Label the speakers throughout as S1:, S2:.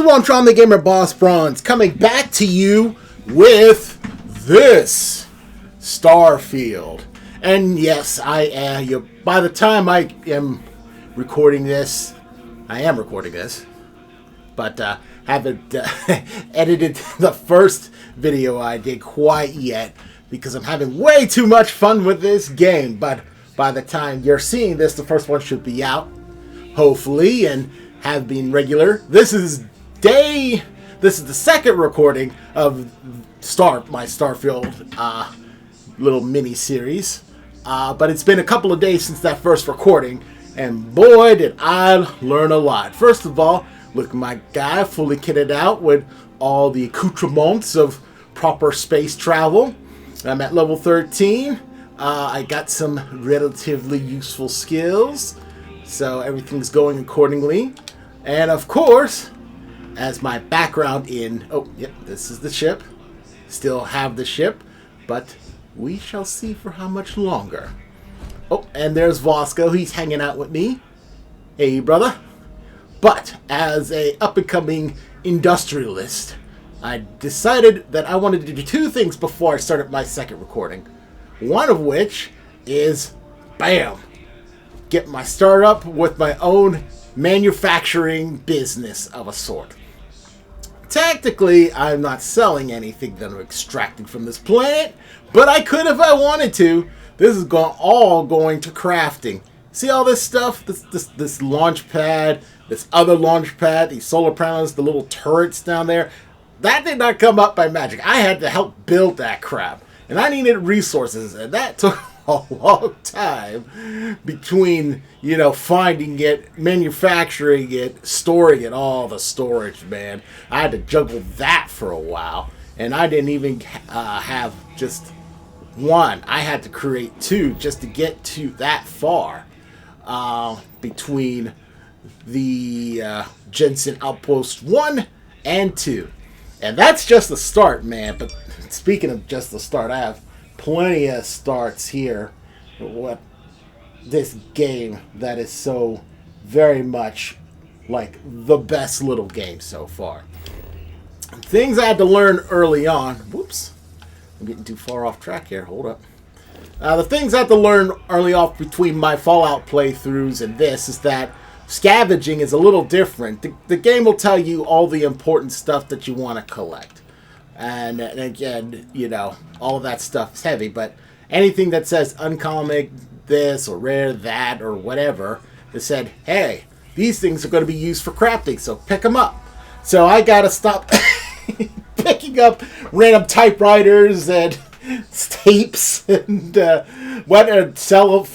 S1: Tron the Gamer Boss Bronze coming back to you with this Starfield. And yes, by the time I am recording this, but haven't edited the first video I did quite yet because I'm having way too much fun with this game. But by the time you're seeing this, the first one should be out, hopefully, and have been regular. This is the second recording of my Starfield little mini series, but it's been a couple of days since that first recording, and boy did I learn a lot. First of all, look at my guy fully kitted out with all the accoutrements of proper space travel. I'm at level 13. I got some relatively useful skills, so everything's going accordingly. And of course, as my background this is the ship. Still have the ship, but we shall see for how much longer. Oh, and there's Vosco. He's hanging out with me. Hey, brother. But as a up-and-coming industrialist, I decided that I wanted to do two things before I started my second recording. One of which is, bam, get my startup with my own manufacturing business of a sort. Technically, I'm not selling anything that I'm extracting from this planet, but I could if I wanted to. This is all going to crafting. See all this stuff? This launch pad, this other launch pad, these solar panels, the little turrets down there. That did not come up by magic. I had to help build that crap. And I needed resources, and that took a long time between, finding it, manufacturing it, storing it, all the storage, man. I had to juggle that for a while, and I didn't even have just one. I had to create two just to get to that far between the Jensen Outpost 1 and 2. And that's just the start, man. But speaking of just the start, I have plenty of starts here. What this game that is so very much like the best little game so far. Things I had to learn early on. Whoops. I'm getting too far off track here. Hold up. The things I had to learn early off between my Fallout playthroughs and this is that scavenging is a little different. The game will tell you all the important stuff that you want to collect. And again, all of that stuff is heavy, but anything that says uncommon this or rare that or whatever, it said, hey, these things are going to be used for crafting, so pick them up. So I got to stop picking up random typewriters and tapes and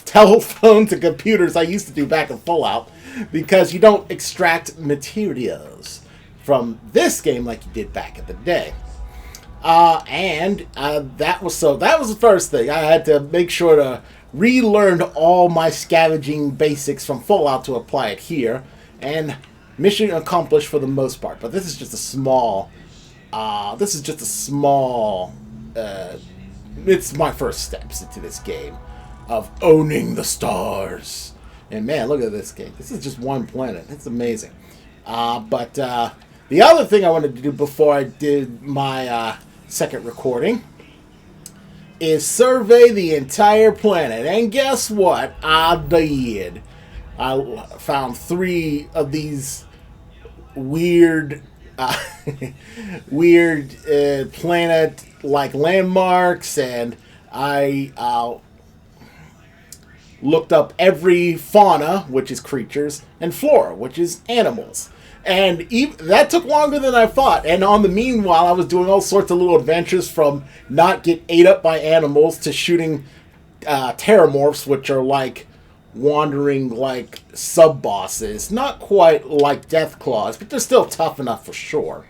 S1: telephones and computers I used to do back in Fallout, because you don't extract materials from this game like you did back in the day. That was the first thing. I had to make sure to relearn all my scavenging basics from Fallout to apply it here, and mission accomplished for the most part. But this is just a small. It's my first steps into this game of owning the stars. And man, look at this game. This is just one planet. It's amazing. But the other thing I wanted to do before I did my second recording is survey the entire planet. And guess what? I did. I found 3 of these weird planet-like landmarks, and I looked up every fauna, which is creatures, and flora, which is animals. And that took longer than I thought. And on the meanwhile, I was doing all sorts of little adventures, from not get ate up by animals to shooting terramorphs, which are like wandering like sub-bosses. Not quite like Deathclaws, but they're still tough enough for sure.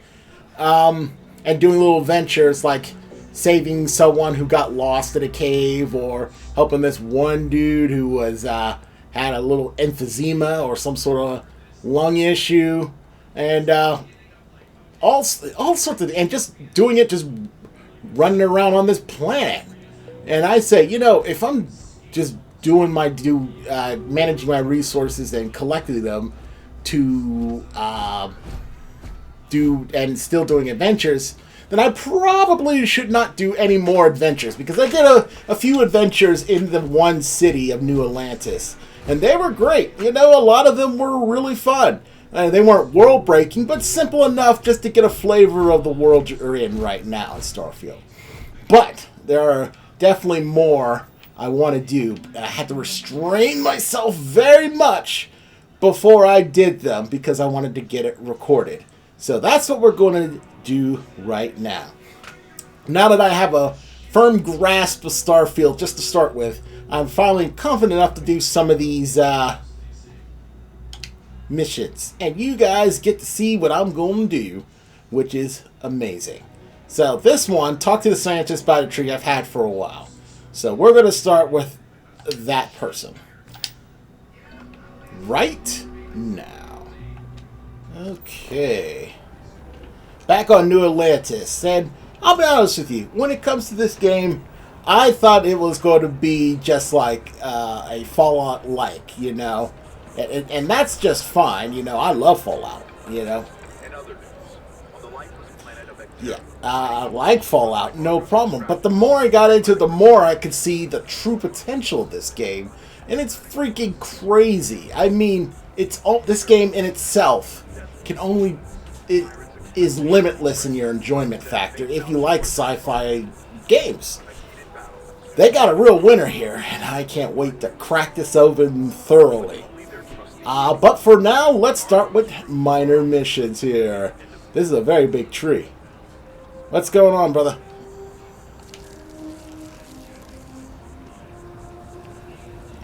S1: And doing little adventures like saving someone who got lost in a cave, or helping this one dude who was had a little emphysema or some sort of lung issue, and all sorts of, and just doing it, just running around on this planet. And I say, if I'm just managing my resources and collecting them to still doing adventures, then I probably should not do any more adventures, because I did a few adventures in the one city of New Atlantis, and they were great. You know, a lot of them were really fun. They weren't world-breaking, but simple enough just to get a flavor of the world you're in right now in Starfield. But there are definitely more I want to do. I had to restrain myself very much before I did them because I wanted to get it recorded. So that's what we're going to do right now. Now that I have a firm grasp of Starfield just to start with, I'm finally confident enough to do some of these missions. And you guys get to see what I'm going to do, which is amazing. So this one, talk to the scientist by the tree, I've had for a while. So we're going to start with that person. Right now. Okay. Back on New Atlantis. And I'll be honest with you, when it comes to this game, I thought it was going to be just like a Fallout-like, you know. And that's just fine, you know. I love Fallout, you know. Yeah, I like Fallout, no problem. But the more I got into it, the more I could see the true potential of this game. And it's freaking crazy. I mean, this game in itself can only... It is limitless in your enjoyment factor if you like sci-fi games. They got a real winner here, and I can't wait to crack this open thoroughly. But for now, let's start with minor missions here. This is a very big tree. What's going on, brother?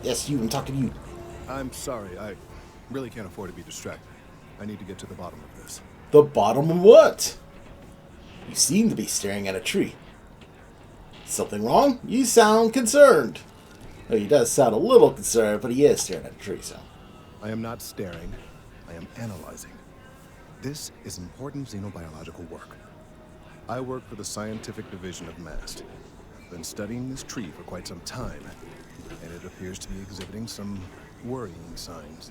S1: Yes, I'm talking to you.
S2: I'm sorry, I really can't afford to be distracted. I need to get to the bottom of this.
S1: The bottom of what? You seem to be staring at a tree. Something wrong? You sound concerned. Oh, he does sound a little concerned, but he is staring at a tree, so.
S2: I am not staring. I am analyzing. This is important xenobiological work. I work for the scientific division of MAST. I've been studying this tree for quite some time, and it appears to be exhibiting some worrying signs.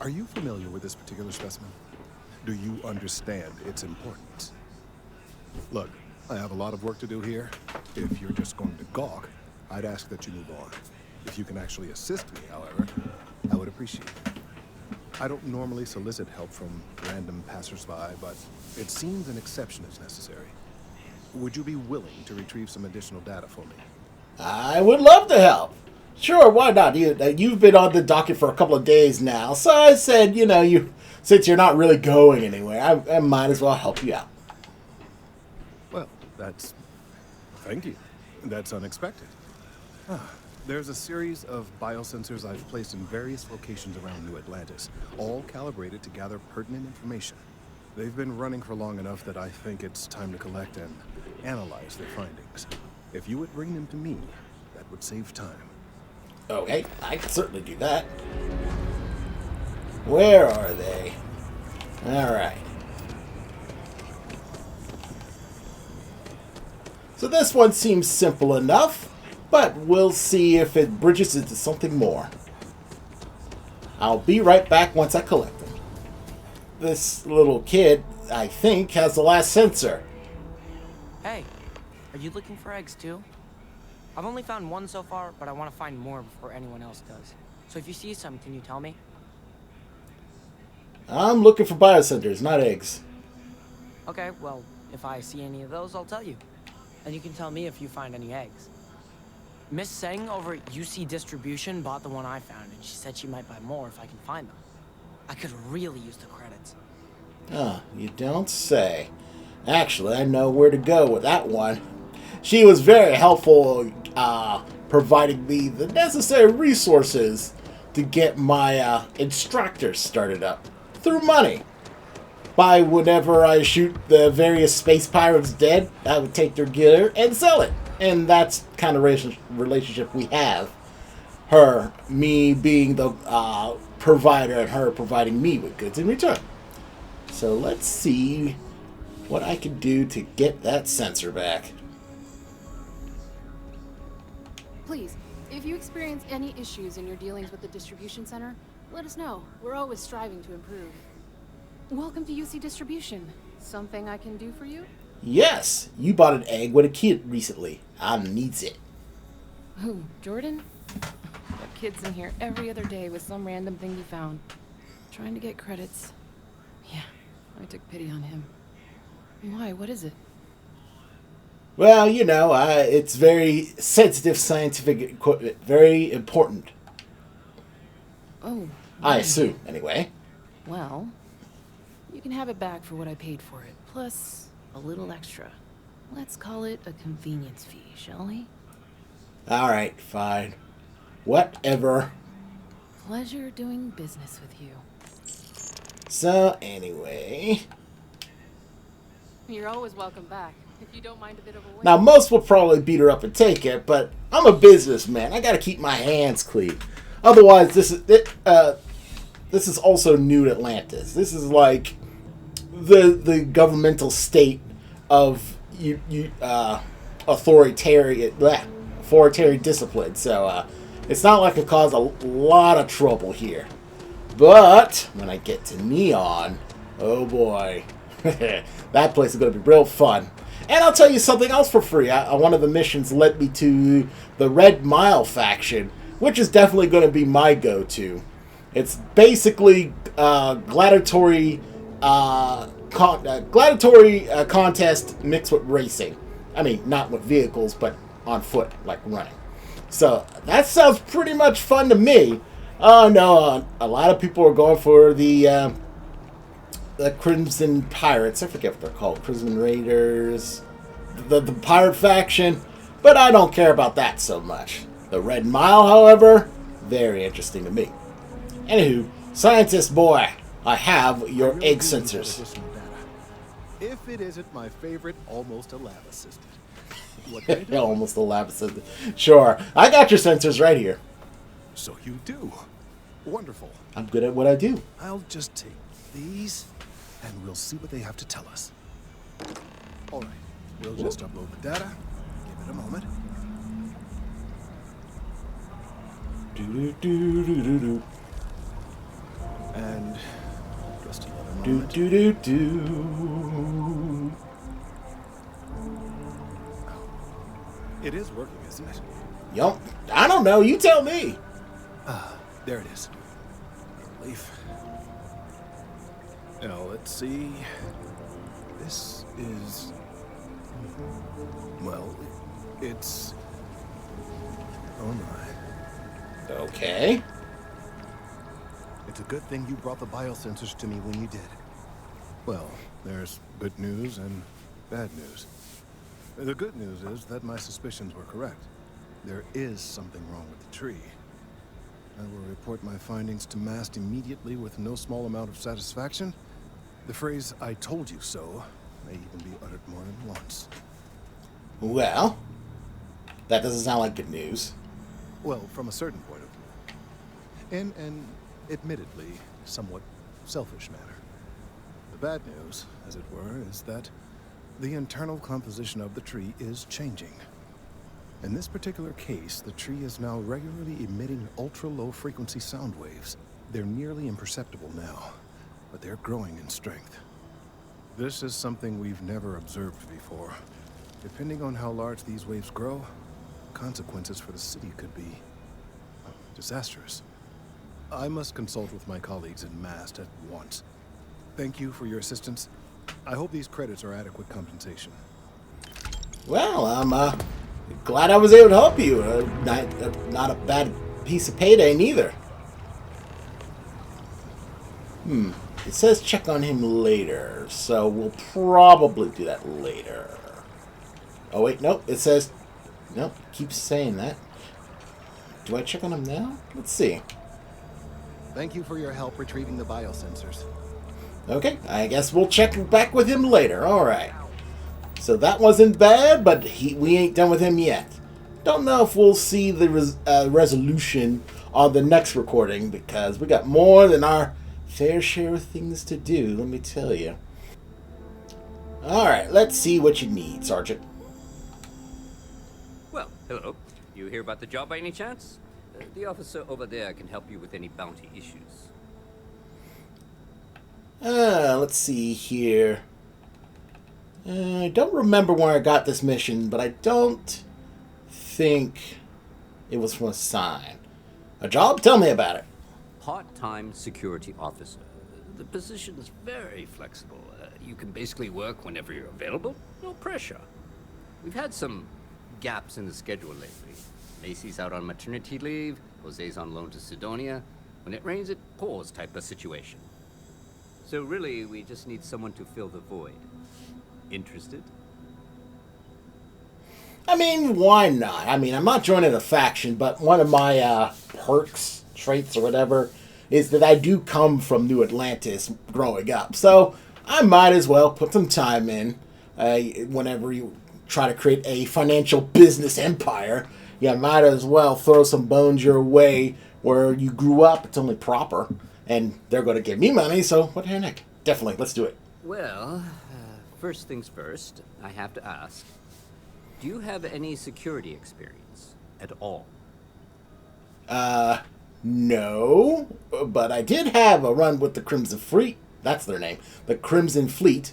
S2: Are you familiar with this particular specimen? Do you understand its importance? Look, I have a lot of work to do here. If you're just going to gawk, I'd ask that you move on. If you can actually assist me, however, I would appreciate it. I don't normally solicit help from random passersby, but it seems an exception is necessary. Would you be willing to retrieve some additional data for me?
S1: I would love to help. Sure, why not? You've been on the docket for a couple of days now, so I said, you know, since you're not really going anywhere, I might as well help you out.
S2: Well, thank you. That's unexpected. There's a series of biosensors I've placed in various locations around New Atlantis, all calibrated to gather pertinent information. They've been running for long enough that I think it's time to collect and analyze their findings. If you would bring them to me, that would save time.
S1: Okay, I can certainly do that. Where are they? Alright. So this one seems simple enough, but we'll see if it bridges into something more. I'll be right back once I collect them. This little kid, I think, has the last sensor.
S3: Hey, are you looking for eggs too? I've only found one so far, but I want to find more before anyone else does. So if you see some, can you tell me?
S1: I'm looking for biosensors, not eggs.
S3: Okay, well, if I see any of those, I'll tell you. And you can tell me if you find any eggs. Miss Seng over at UC Distribution bought the one I found, and she said she might buy more if I can find them. I could really use the credits.
S1: Oh, you don't say. Actually, I know where to go with that one. She was very helpful providing me the necessary resources to get my instructor started up. Through money. By whenever I shoot the various space pirates dead, I would take their gear and sell it. And that's the kind of relationship we have. Me being the provider, and her providing me with goods in return. So let's see what I can do to get that sensor back.
S4: Please, if you experience any issues in your dealings with the distribution center, let us know. We're always striving to improve. Welcome to UC Distribution. Something I can do for you?
S1: Yes, you bought an egg with a kid recently. I needs it.
S4: Who, Jordan? That kid's in here every other day with some random thing he found. Trying to get credits. Yeah, I took pity on him. Why? What is it?
S1: Well, you know, it's very sensitive scientific equipment. Very important.
S4: Oh.
S1: I assume, anyway.
S4: Well, you can have it back for what I paid for it, plus a little extra. Let's call it a convenience fee, shall we?
S1: Alright, fine. Whatever.
S4: Pleasure doing business with you.
S1: So, anyway.
S4: You're always welcome back, if you don't mind a bit of a wait.
S1: Now, most will probably beat her up and take it, but I'm a businessman. I gotta keep my hands clean. Otherwise, this is also New Atlantis. This is like the governmental state of authoritarian discipline. So it's not like it caused a lot of trouble here. But when I get to Neon, oh boy, that place is going to be real fun. And I'll tell you something else for free. One of the missions led me to the Red Mile faction, which is definitely going to be my go-to. It's basically gladiatory contest mixed with racing. I mean, not with vehicles, but on foot, like running. So that sounds pretty much fun to me. Oh no, a lot of people are going for the Crimson Pirates. I forget what they're called. Crimson Raiders. The pirate faction. But I don't care about that so much. The Red Mile, however, very interesting to me. Anywho, scientist boy, I have your egg sensors.
S2: If it isn't my favorite almost a lab assistant. What can I do?
S1: Almost a lab assistant. Sure, I got your sensors right here.
S2: So you do. Wonderful.
S1: I'm good at what I do.
S2: I'll just take these, and we'll see what they have to tell us. All right, we'll just upload the data. Give it a moment.
S1: Do-do-do-do-do-do.
S2: And just another
S1: Do
S2: moment.
S1: do do do.
S2: It is working, isn't it?
S1: Yup. I don't know. You tell me.
S2: There it is. Relief. Now, let's see. This is... Well, it's... Oh my.
S1: Okay.
S2: It's a good thing you brought the biosensors to me when you did. Well, there's good news and bad news. The good news is that my suspicions were correct. There is something wrong with the tree. I will report my findings to MAST immediately with no small amount of satisfaction. The phrase, "I told you so," may even be uttered more than once.
S1: Well, that doesn't sound like good news.
S2: Well, from a certain point of view. In an admittedly somewhat selfish manner. The bad news, as it were, is that the internal composition of the tree is changing. In this particular case, the tree is now regularly emitting ultra-low frequency sound waves. They're nearly imperceptible now, but they're growing in strength. This is something we've never observed before. Depending on how large these waves grow, consequences for the city could be disastrous. I must consult with my colleagues in MAST at once. Thank you for your assistance. I hope these credits are adequate compensation.
S1: Well, I'm glad I was able to help you. Not a bad piece of payday neither. It says check on him later, so we'll probably do that later. Oh wait, nope. It says nope. Keeps saying that. Do I check on him now? Let's see.
S2: Thank you for your help retrieving the biosensors.
S1: Okay, I guess we'll check back with him later. All right. So that wasn't bad, but we ain't done with him yet. Don't know if we'll see the resolution on the next recording because we got more than our fair share of things to do, let me tell you. All right, let's see what you need, Sergeant.
S5: Well, hello. You hear about the job by any chance? The officer over there can help you with any bounty issues.
S1: Let's see here. I don't remember where I got this mission, but I don't think it was from a sign. A job? Tell me about it.
S5: Part-time security officer. The position's very flexible. You can basically work whenever you're available. No pressure. We've had some gaps in the schedule lately. Macy's out on maternity leave. Jose's on loan to Sidonia. When it rains, it pours type of situation. So really, we just need someone to fill the void. Interested?
S1: I mean, why not? I mean, I'm not joining a faction, but one of my perks, traits, or whatever, is that I do come from New Atlantis growing up. So I might as well put some time in whenever you try to create a financial business empire. You might as well throw some bones your way where you grew up. It's only proper. And they're going to give me money, so what the heck? Definitely, let's do it.
S5: Well, first things first, I have to ask, do you have any security experience at all?
S1: No, but I did have a run with the Crimson Fleet. That's their name. The Crimson Fleet.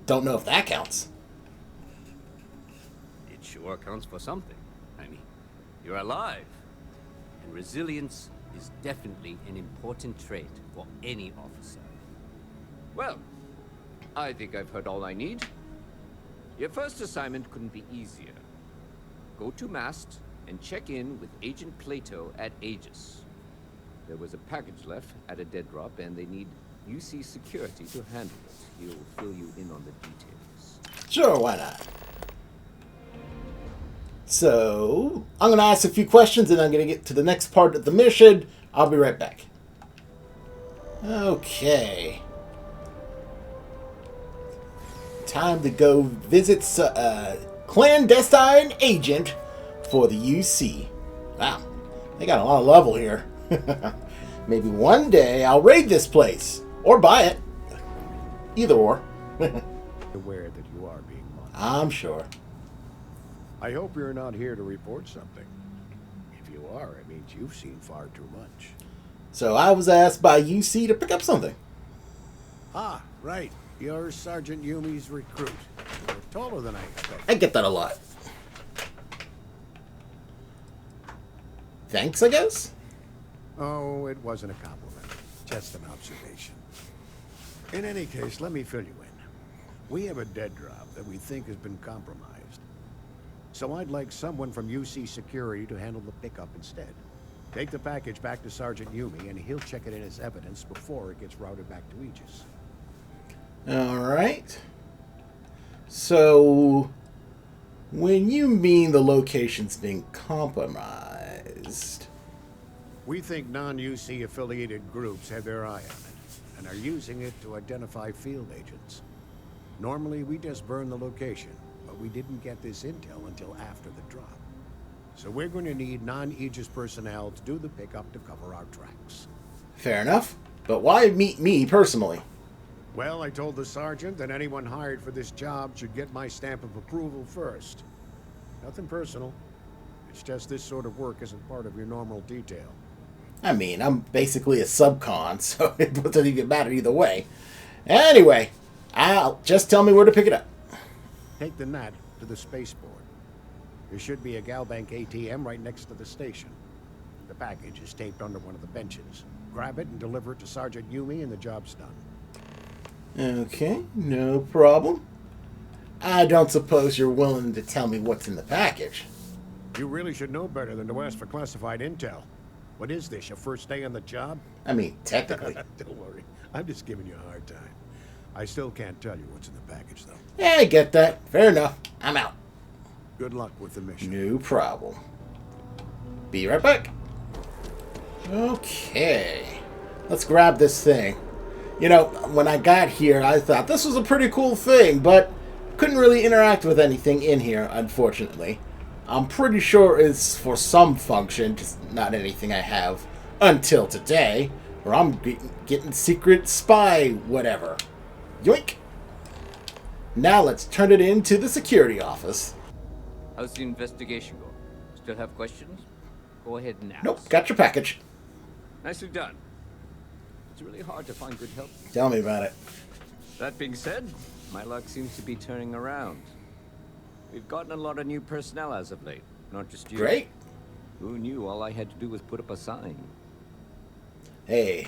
S1: Don't know if that counts.
S5: It sure counts for something. I mean, you're alive. And resilience is definitely an important trait for any officer. Well, I think I've heard all I need. Your first assignment couldn't be easier. Go to Mast and check in with Agent Plato at Aegis. There was a package left at a dead drop, and they need UC security to handle it. He'll fill you in on the details.
S1: Sure, why not? So, I'm going to ask a few questions, and I'm going to get to the next part of the mission. I'll be right back. Okay. Time to go visit clandestine agent for the UC. Wow, they got a lot of level here. Maybe one day I'll raid this place. Or buy it. Either or.
S6: Aware that you are being monitored.
S1: I'm sure.
S6: I hope you're not here to report something. If you are, it means you've seen far too much.
S1: So I was asked by UC to pick up something.
S6: Ah, right. You're Sergeant Yumi's recruit. You're taller than I expected.
S1: I get that a lot. Thanks, I guess?
S6: Oh, it wasn't a compliment. Just an observation. In any case, let me fill you in. We have a dead drop that we think has been compromised. So I'd like someone from UC Security to handle the pickup instead. Take the package back to Sergeant Yumi, and he'll check it in as evidence before it gets routed back to Aegis.
S1: Alright. So, when you mean the location's being compromised...
S6: We think non-UC affiliated groups have their eye on it, and are using it to identify field agents. Normally, we just burn the location, but we didn't get this intel until after the drop. So we're going to need non-Aegis personnel to do the pickup to cover our tracks.
S1: Fair enough. But why meet me personally?
S6: Well, I told the sergeant that anyone hired for this job should get my stamp of approval first. Nothing personal. It's just this sort of work isn't part of your normal detail.
S1: I mean, I'm basically a subcon, so it doesn't even matter either way. Anyway, just tell me where to pick it up.
S6: Take the NAT to the spaceport. There should be a Galbank ATM right next to the station. The package is taped under one of the benches. Grab it and deliver it to Sergeant Yumi and the job's done.
S1: Okay, no problem. I don't suppose you're willing to tell me what's in the package.
S6: You really should know better than to ask for classified intel. What is this, your first day on the job?
S1: I mean, technically.
S6: Don't worry, I'm just giving you a hard time. I still can't tell you what's in the package, though.
S1: Yeah, I get that. Fair enough. I'm out.
S6: Good luck with the mission.
S1: No problem. Be right back. Okay. Let's grab this thing. You know, when I got here, I thought this was a pretty cool thing, but couldn't really interact with anything in here, unfortunately. I'm pretty sure it's for some function, just not anything I have until today, where I'm getting secret spy whatever. Yoink! Now let's turn it into the security office.
S5: How's the investigation going? Still have questions? Go ahead and ask.
S1: Nope, got your package.
S5: Nicely done. It's really hard to find good help.
S1: Tell me about it.
S5: That being said, my luck seems to be turning around. We've gotten a lot of new personnel as of late, not just you.
S1: Great.
S5: Who knew all I had to do was put up a sign?
S1: Hey.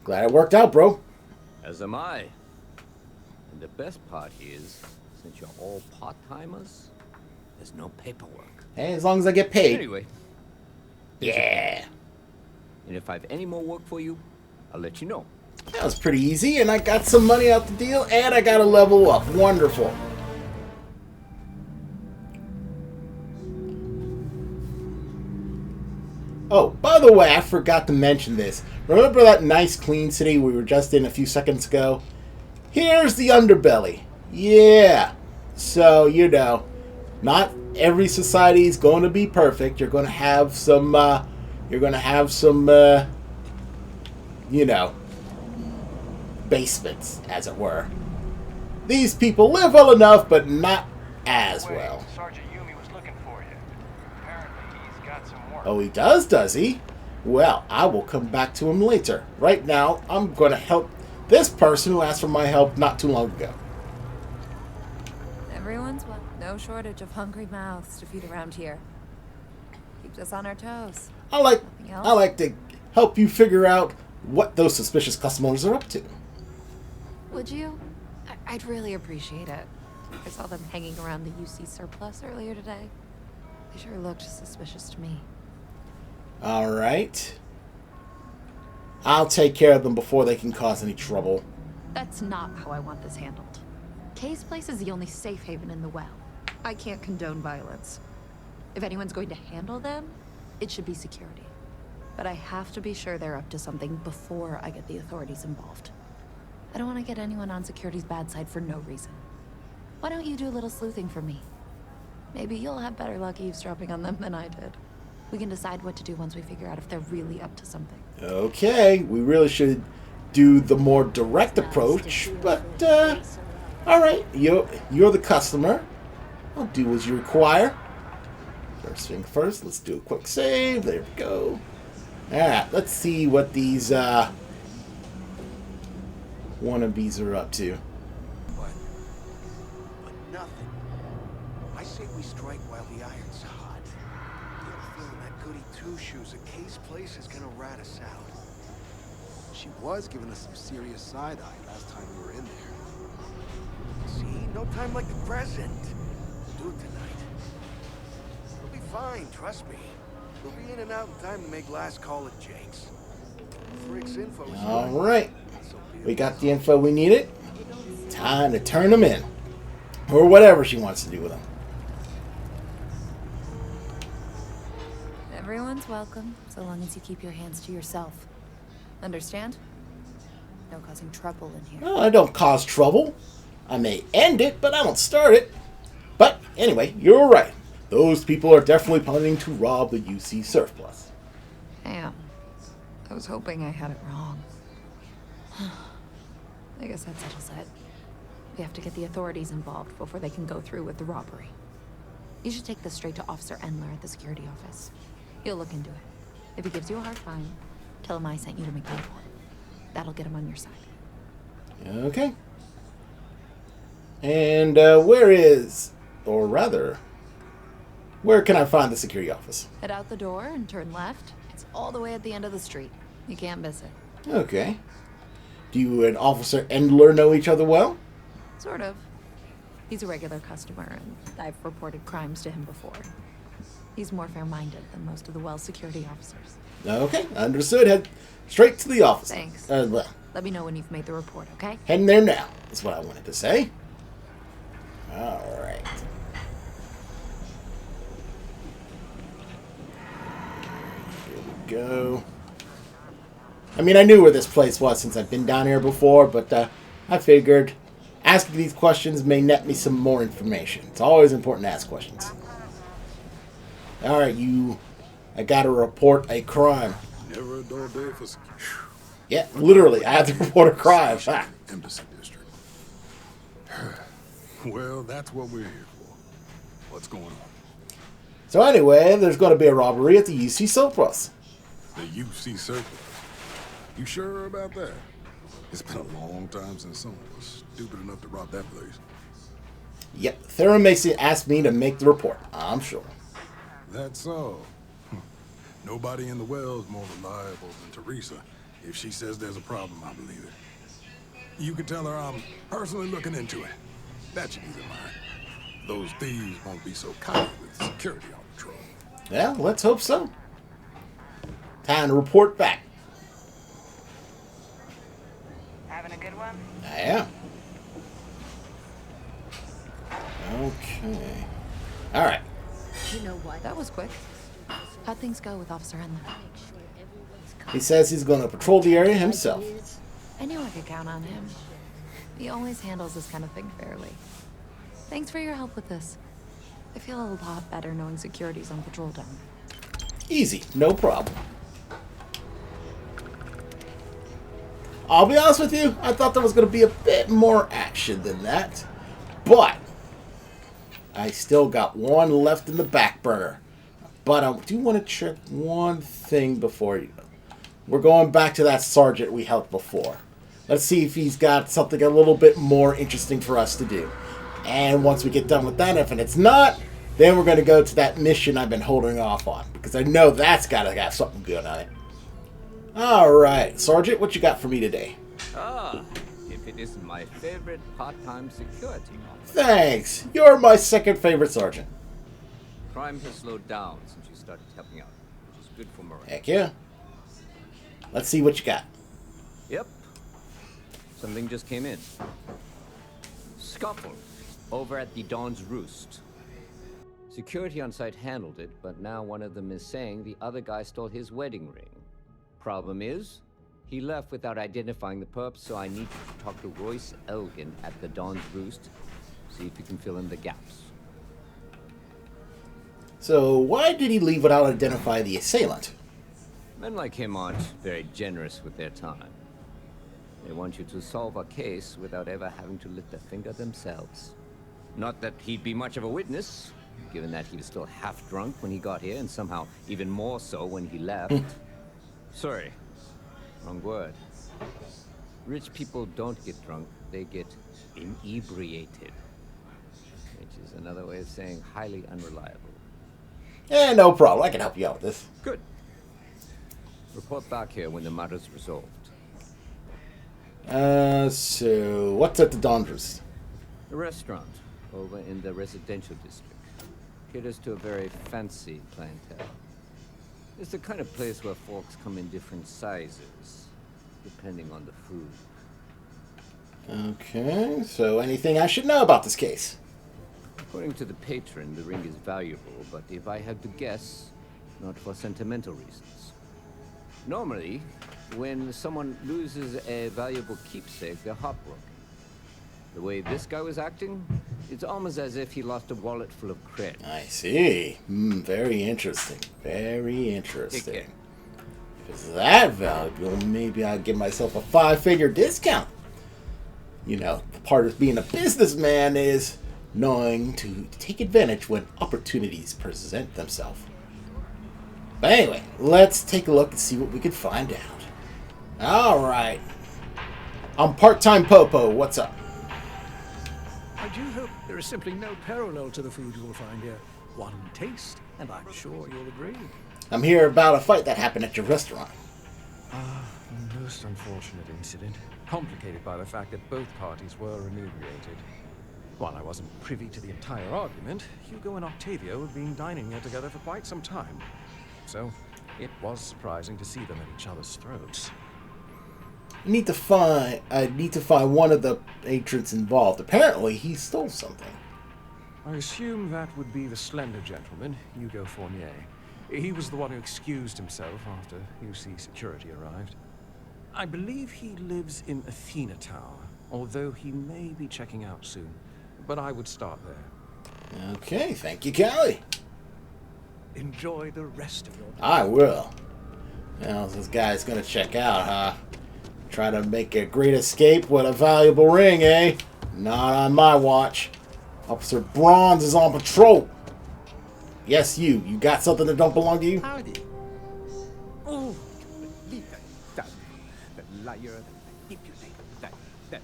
S1: Glad it worked out, bro.
S5: As am I. And the best part is, since you're all part-timers, there's no paperwork.
S1: Hey, as long as I get paid.
S5: Anyway.
S1: Yeah.
S5: And if I have any more work for you, I'll let you know.
S1: That was pretty easy, and I got some money out the deal, and I got a level up. Wonderful. Oh, by the way, I forgot to mention this. Remember that nice clean city we were just in a few seconds ago? Here's the underbelly. Yeah. So, you know, not every society is going to be perfect. You're going to have some, you know, basements, as it were. These people live well enough, but not as well.
S7: Sergeant Yumi was looking for you. Apparently he's got some work.
S1: Oh, he does he? Well, I will come back to him later. Right now, I'm going to help this person who asked for my help not too long ago.
S8: Everyone's well. No shortage of hungry mouths to feed around here. Keeps us on our toes.
S1: I like
S8: Nothing else?
S1: to help you figure out what those suspicious customers are up to.
S8: Would you? I'd really appreciate it. I saw them hanging around the UC surplus earlier today. They sure looked suspicious to me.
S1: All right. I'll take care of them before they can cause any trouble.
S8: That's not how I want this handled. Kay's place is the only safe haven in the well. I can't condone violence. If anyone's going to handle them, it should be security. But I have to be sure they're up to something before I get the authorities involved. I don't want to get anyone on security's bad side for no reason. Why don't you do a little sleuthing for me? Maybe you'll have better luck eavesdropping on them than I did. We can decide what to do once we figure out if they're really up to something.
S1: Okay, we really should do the more direct approach, but all right, you're the customer. I'll do as you require. First thing first, let's do a quick save. There we go. All right, let's see what these wannabes are up to.
S6: But nothing. I say we strike while the iron's hot. I get a feeling that goody two-shoes at Kay's place is gonna rat us out. She was giving us some serious side-eye last time we were in there. See, no time like the present. We'll do it tonight. We'll be fine, trust me. We'll be in and out in time to make last call at Jake's. Frick's info is
S1: All
S6: good.
S1: right, we got the info we needed. Time to turn them in, or whatever she wants to do with them.
S8: Everyone's welcome, so long as you keep your hands to yourself. Understand? No causing trouble in here.
S1: Well, I don't cause trouble. I may end it, but I don't start it. But anyway, you're right. Those people are definitely planning to rob the UC surplus.
S8: Damn. I was hoping I had it wrong. I guess that settles it. We have to get the authorities involved before they can go through with the robbery. You should take this straight to Officer Endler at the security office. He'll look into it. If he gives you a hard time, tell him I sent you to make the report. That'll get him on your side.
S1: Okay. And where can I find the security office?
S8: Head out the door and turn left. It's all the way at the end of the street. You can't miss it.
S1: Okay. Do you and Officer Endler know each other well?
S8: Sort of. He's a regular customer, and I've reported crimes to him before. He's more fair-minded than most of the Wells security officers.
S1: Okay, understood. Head straight to the office.
S8: Thanks.
S1: Well,
S8: Let me know when you've made the report, okay?
S1: heading there now. That's what I wanted to say. All right. Here we go. I mean, I knew where this place was since I've been down here before, but I figured asking these questions may net me some more information. It's always important to ask questions. All right, I got to report a crime.
S9: Never a dull day for security.
S1: Yeah, literally, I had to report a crime. Ah.
S9: Embassy district. Well, that's what we're here for. What's going on?
S1: So anyway, there's going to be a robbery at the UC surplus.
S9: The UC surplus. You sure about that? It's been a long time since someone was stupid enough to rob that place.
S1: Yep, Theron Mason asked me to make the report. I'm sure.
S9: That's so. Nobody in the well is more reliable than Teresa. If she says there's a problem, I believe it. You can tell her I'm personally looking into it. That should ease her mind. Those thieves won't be so cocky with security on patrol.
S1: Yeah, let's hope so. Time to report back.
S10: Having a good one?
S1: I am. Okay. All right.
S8: You know what? That was quick. How'd things go with Officer Henley?
S1: He says he's going to patrol the area himself.
S8: I knew I could count on him. He always handles this kind of thing fairly. Thanks for your help with this. I feel a lot better knowing security's on patrol down there.
S1: Easy, no problem. I'll be honest with you, I thought there was going to be a bit more action than that. But I still got one left in the back burner. But I do want to check one thing before you. We're going back to that sergeant we helped before. Let's see if he's got something a little bit more interesting for us to do. And once we get done with that, if it's not, then we're going to go to that mission I've been holding off on. Because I know that's got to have something good on it. Alright, Sergeant, what you got for me today?
S5: Ah, if it isn't my favorite part-time security officer.
S1: Thanks. You're my second favorite sergeant.
S5: Crime has slowed down since you started helping out, which is good for morale.
S1: Heck yeah. Let's see what you got.
S5: Yep. Something just came in. Scuffle over at the Dawn's Roost. Security on site handled it, but now one of them is saying the other guy stole his wedding ring. Problem is, he left without identifying the perp, so I need you to talk to Royce Elgin at the Dawn's Roost. See if you can fill in the gaps.
S1: So, why did he leave without identifying the assailant?
S5: Men like him aren't very generous with their time. They want you to solve a case without ever having to lift a finger themselves. Not that he'd be much of a witness, given that he was still half drunk when he got here, and somehow even more so when he left. Sorry, wrong word. Rich people don't get drunk, they get inebriated. Which is another way of saying highly unreliable.
S1: Eh, no problem. I can help you out with this.
S5: Good. Report back here when the matter's resolved.
S1: So, what's at the Dawn's Roost?
S5: A restaurant over in the residential district. Caters to a very fancy clientele. It's the kind of place where folks come in different sizes, depending on the food.
S1: Okay, so anything I should know about this case?
S5: According to the patron, the ring is valuable, but if I had to guess, not for sentimental reasons. Normally, when someone loses a valuable keepsake, they're heartbroken. The way this guy was acting, it's almost as if he lost a wallet full of credit.
S1: I see. Very interesting. Very interesting.
S5: Take care.
S1: If it's that valuable, maybe I'll give myself a 5-figure discount. You know, part of being a businessman is knowing to take advantage when opportunities present themselves. But anyway, let's take a look and see what we can find out. Alright. I'm part-time Popo. What's up?
S11: I do hope there is simply no parallel to the food you will find here. One taste, and I'm sure you'll agree.
S1: I'm here about a fight that happened at your restaurant.
S12: A most unfortunate incident, complicated by the fact that both parties were inebriated. While I wasn't privy to the entire argument, Hugo and Octavio had been dining here together for quite some time. So, it was surprising to see them at each other's throats.
S1: I need to find one of the patrons involved. Apparently, he stole something.
S12: I assume that would be the slender gentleman, Hugo Fournier. He was the one who excused himself after UC security arrived. I believe he lives in Athena Tower, although he may be checking out soon. But I would start there.
S1: Okay, thank you, Callie.
S11: Enjoy the rest of your day.
S1: I will. Now, this guy's gonna check out, huh? Try to make a great escape with a valuable ring, eh? Not on my watch. Officer Bronze is on patrol. Yes, you. You got something that don't belong to you?
S6: Howdy. Oh,
S5: liar, that manipulator, that...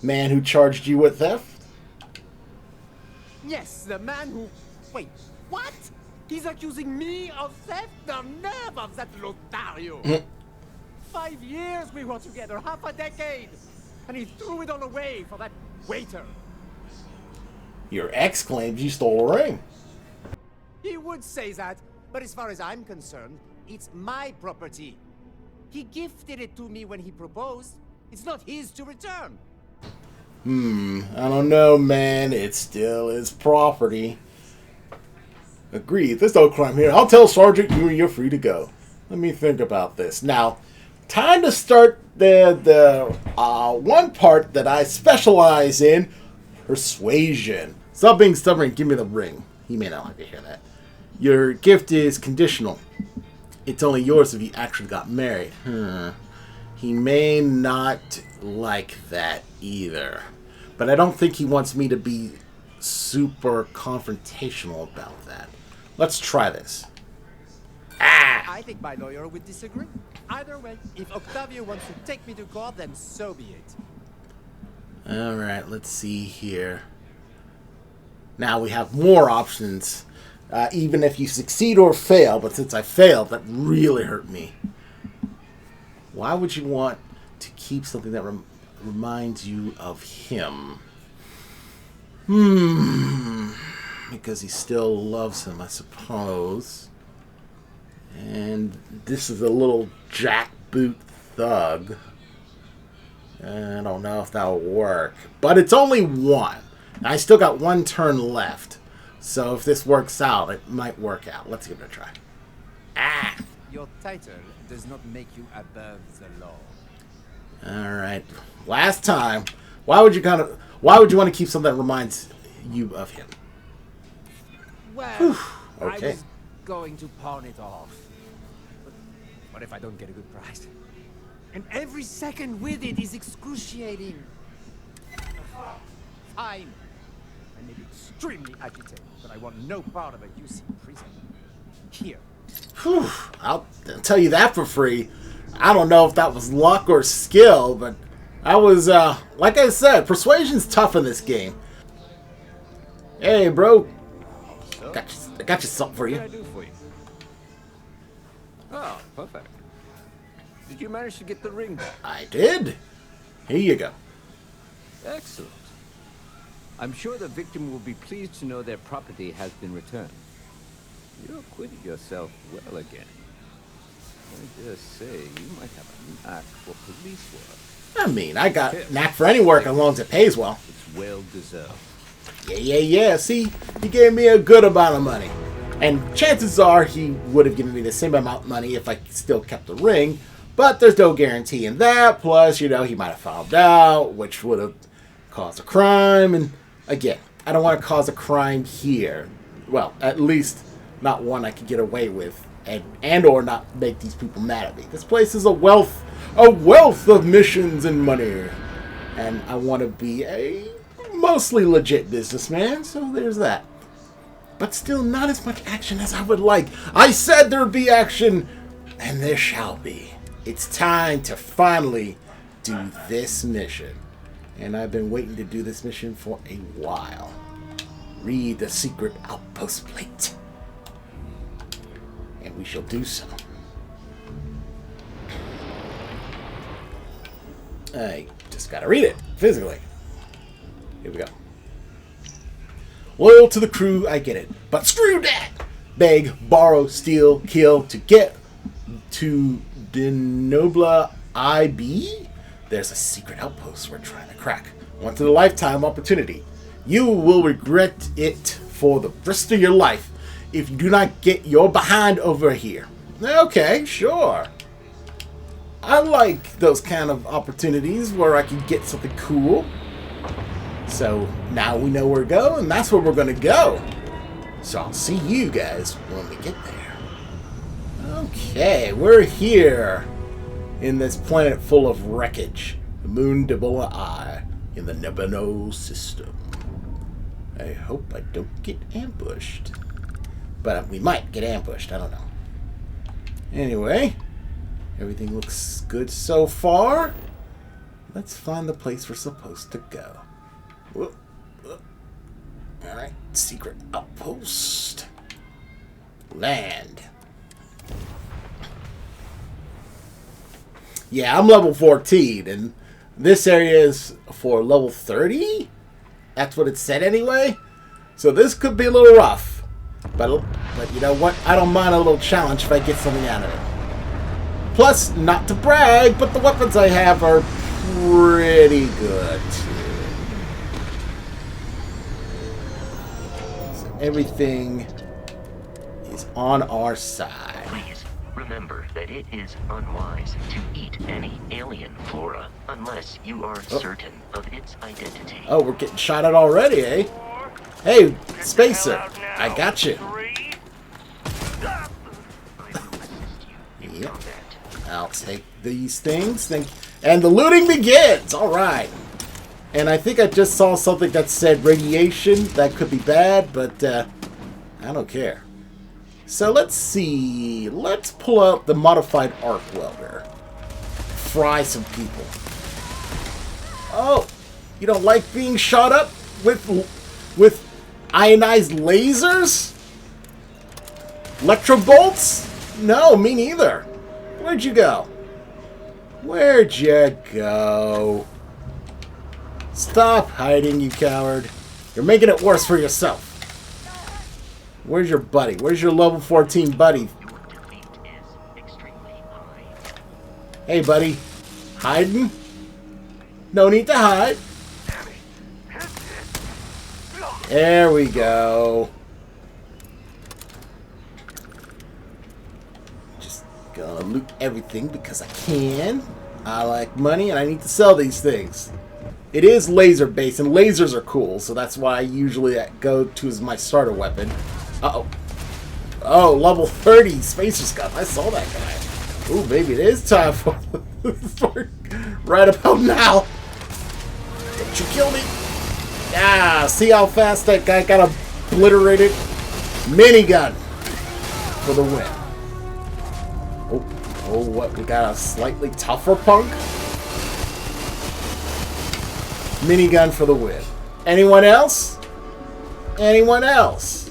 S1: Man who charged you with theft?
S5: Yes, the man who... Wait, what? He's accusing me of theft? The nerve of that Lothario! 5 years we were together, half a decade! And he threw it all away for that waiter.
S1: Your ex claims you stole a ring.
S5: He would say that, but as far as I'm concerned, it's my property. He gifted it to me when he proposed. It's not his to return.
S1: I don't know, man. It's still his property. Agreed. There's no crime here. I'll tell Sergeant you're free to go. Let me think about this. Now, time to start the one part that I specialize in, persuasion. Stop being stubborn. Give me the ring. He may not like to hear that. Your gift is conditional. It's only yours if you actually got married. He may not like that either. But I don't think he wants me to be super confrontational about that. Let's try this.
S5: I think my lawyer would disagree. Either way, if Octavio wants to take me to court, then so be it.
S1: Alright, let's see here. Now we have more options. Even if you succeed or fail, but since I failed, that really hurt me. Why would you want to keep something that reminds you of him? Because he still loves him, I suppose. And this is a little jackboot thug. I don't know if that'll work. But it's only one. I still got one turn left. So if this works out, it might work out. Let's give it a try.
S5: Your title does not make you above the law.
S1: Alright. Last time. Why would you want to keep something that reminds you of him?
S5: Well,
S1: okay.
S5: I was going to pawn it off. But what if I don't get a good price? And every second with it is excruciating. Fine. I may be extremely agitated, but I want no part of a UC prison. Here.
S1: I'll tell you that for free. I don't know if that was luck or skill, but I was, like I said, persuasion's tough in this game. Hey, bro. I got you something for you.
S5: What can I do for you? Oh, perfect. Did you manage to get the ring back?
S1: I did. Here you go.
S5: Excellent. I'm sure the victim will be pleased to know their property has been returned. You acquitted yourself well again. I dare say you might have a knack for police work.
S1: I mean, I got a knack for any work as long as it pays well.
S5: It's well deserved.
S1: Yeah. See, he gave me a good amount of money. And chances are he would have given me the same amount of money if I still kept the ring. But there's no guarantee in that. Plus, he might have found out, which would have caused a crime. And again, I don't want to cause a crime here. Well, at least not one I could get away with. And or not make these people mad at me. This place is a wealth of missions and money. And I want to be a mostly legit businessman, so there's that. But still not as much action as I would like. I said there would be action, and there shall be. It's time to finally do this mission. And I've been waiting to do this mission for a while. Read the secret outpost plate. And we shall do so. I just gotta read it physically. Here we go. Loyal to the crew, I get it. But screw that! Beg, borrow, steal, kill to get to Denobla IB? There's a secret outpost we're trying to crack. Once in a lifetime opportunity. You will regret it for the rest of your life if you do not get your behind over here. Okay, sure. I like those kind of opportunities where I can get something cool. So now we know where to go, and that's where we're going to go. So I'll see you guys when we get there. Okay, we're here in this planet full of wreckage. The moon Debola I in the Nebano system. I hope I don't get ambushed. But we might get ambushed, I don't know. Anyway, Everything looks good so far. Let's find the place we're supposed to go. Whoop, whoop. Alright, secret outpost. Land. Yeah, I'm level 14, and this area is for level 30? That's what it said anyway. So this could be a little rough. But you know what? I don't mind a little challenge if I get something out of it. Plus, not to brag, but the weapons I have are pretty good, too. So everything is on our side.
S13: Please remember that it is unwise to eat any alien flora unless you are certain of its identity.
S1: Oh, we're getting shot at already, eh? Hey, Spacer, I got you. Yep. I'll take these things. And the looting begins! Alright. And I think I just saw something that said radiation. That could be bad, but I don't care. So let's see. Let's pull out the modified arc welder. Fry some people. Oh, you don't like being shot up with ionized lasers? Electro bolts? No, me neither. Where'd you go? Where'd you go? Stop hiding, you coward. You're making it worse for yourself. Where's your buddy? Where's your level 14 buddy? Hey, buddy. Hiding? No need to hide. There we go. Just gonna loot everything because I can. I like money and I need to sell these things. It is laser based and lasers are cool, so that's why I usually go to as my starter weapon. Uh-oh. Oh, level 30 Spacer's gun. I saw that guy. Ooh, maybe it is time for right about now. Don't you kill me. Yeah, see how fast that guy got obliterated? Minigun for the win. Oh, what? We got a slightly tougher punk? Minigun for the win. Anyone else? Anyone else?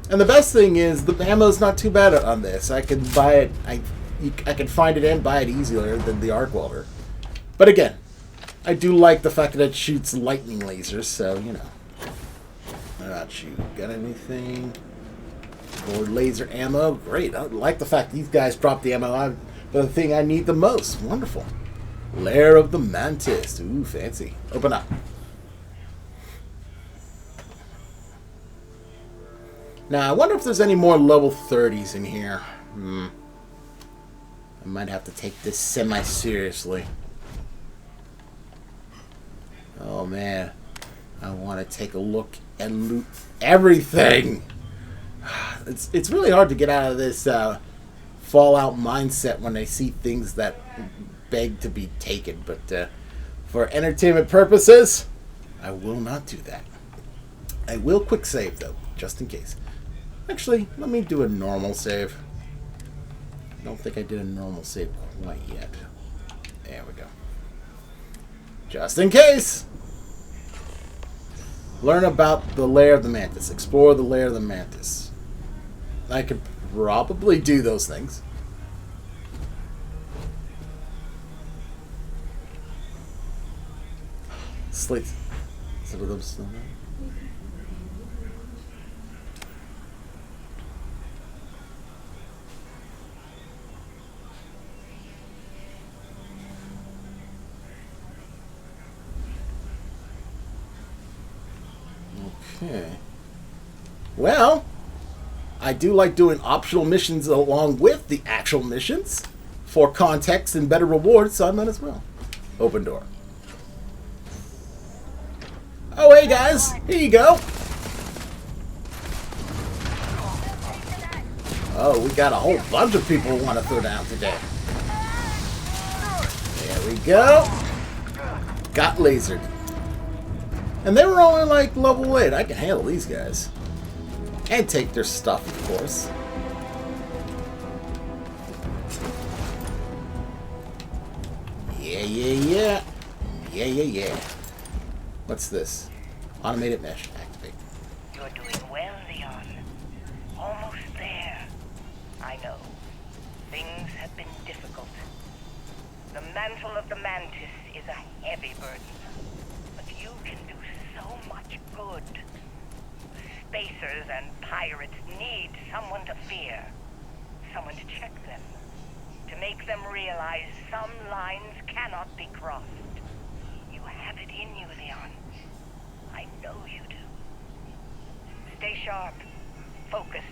S1: And the best thing is, the ammo's not too bad on this. I can buy it, I can find it and buy it easier than the arc welder. But again, I do like the fact that it shoots lightning lasers, so, you know. What about you? Got anything? More laser ammo? Great. I like the fact these guys drop the ammo. The thing I need the most. Wonderful. Lair of the Mantis. Ooh, fancy. Open up. Now, I wonder if there's any more level 30s in here. I might have to take this semi-seriously. Oh, man. I want to take a look and loot everything. It's really hard to get out of this Fallout mindset when I see things that beg to be taken. But for entertainment purposes, I will not do that. I will quick save, though, just in case. Actually, let me do a normal save. I don't think I did a normal save quite yet. There we go. Just in case! Learn about the lair of the Mantis. Explore the lair of the Mantis. I could probably do those things. Slate. Is it a little slow? Okay. Well, I do like doing optional missions along with the actual missions for context and better rewards, so I might as well. Open door. Oh, hey guys, here you go. Oh, we got a whole bunch of people who want to throw down today. There we go. Got lasered. And they were only like level 8. I can handle these guys. And take their stuff, of course. Yeah. Yeah. What's this? Automated mesh. Activate.
S10: You're doing well, Leon. Almost there. I know. Things have been difficult. The mantle of the Mantis is a heavy burden. But you can do so much good. Spacers and pirates need someone to fear. Someone to check them. To make them realize some lines cannot be crossed. You have it in you, Leon. I know you do. Stay sharp. Focused.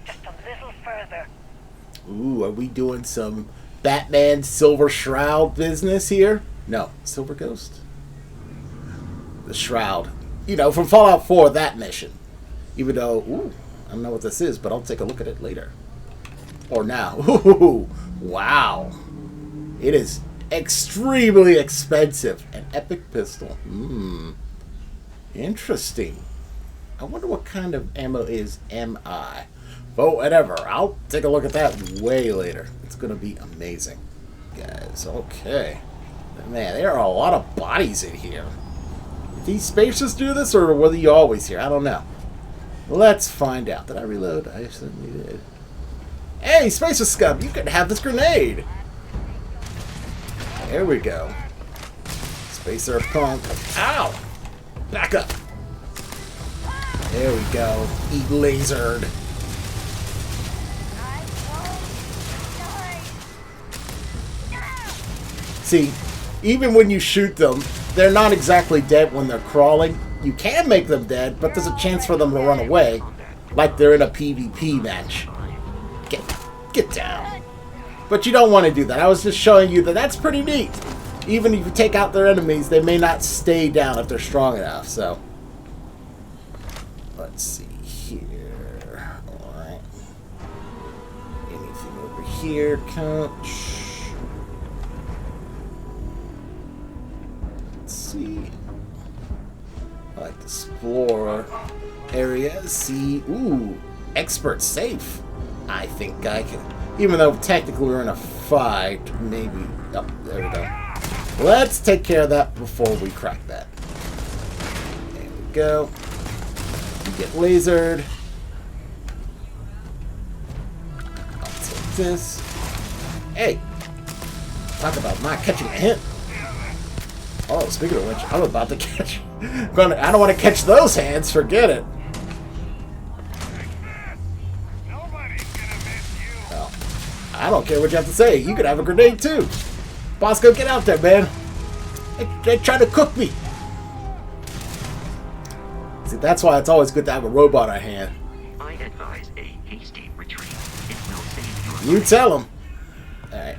S10: Just a little further.
S1: Ooh, are we doing some Batman Silver Shroud business here? No, Silver Ghost? The Shroud. You know, from Fallout 4, that mission. Even though, ooh, I don't know what this is, but I'll take a look at it later. Or now. Ooh, wow. It is extremely expensive. An epic pistol. Interesting. I wonder what kind of ammo is MI. But whatever. I'll take a look at that way later. It's going to be amazing. Guys, okay. Man, there are a lot of bodies in here. Did these spacers do this, or were you always here? I don't know. Let's find out. Did I reload? I certainly did. Hey, Spacer Scum, you can have this grenade. There we go. Spacer pump. Ow! Back up. There we go. Eat lasered. See, even when you shoot them, they're not exactly dead when they're crawling. You can make them dead, but there's a chance for them to run away, like they're in a PvP match. Get down. But you don't want to do that. I was just showing you that that's pretty neat. Even if you take out their enemies, they may not stay down if they're strong enough, so. Let's see here. Alright. Anything over here, coach? Let's see. I like to explore areas. See. Ooh. Expert safe. I think I can. Even though technically we're in a fight, maybe. Oh, there we go. Let's take care of that before we crack that. There we go. You get lasered. I'll take this. Hey! Talk about not catching a hint. Oh, speaking of which, I'm about to catch. I don't want to catch those hands. Forget it. Well, I don't care what you have to say. You could have a grenade too. Bosco, get out there, man. They try to cook me. See, that's why it's always good to have a robot on hand.
S13: I advise a hasty retreat. It will save your
S1: You tell them. Alright.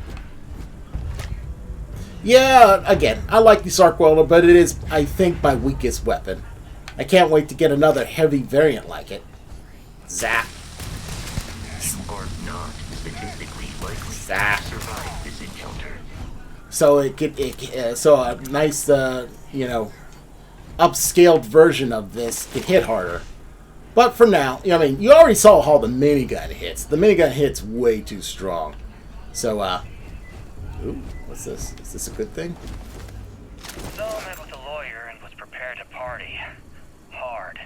S1: Yeah, again, I like the Arc Welder, but it is, I think, my weakest weapon. I can't wait to get another heavy variant like it. Zap.
S13: You are not statistically likely
S1: Zap.
S13: to survive this encounter.
S1: So so a nice, you know, upscaled version of this can hit harder. But for now, I mean, you already saw how the minigun hits. The minigun hits way too strong. So, ooh, what's this? Is this a good thing?
S7: So I met with a lawyer and was prepared to party. Hard.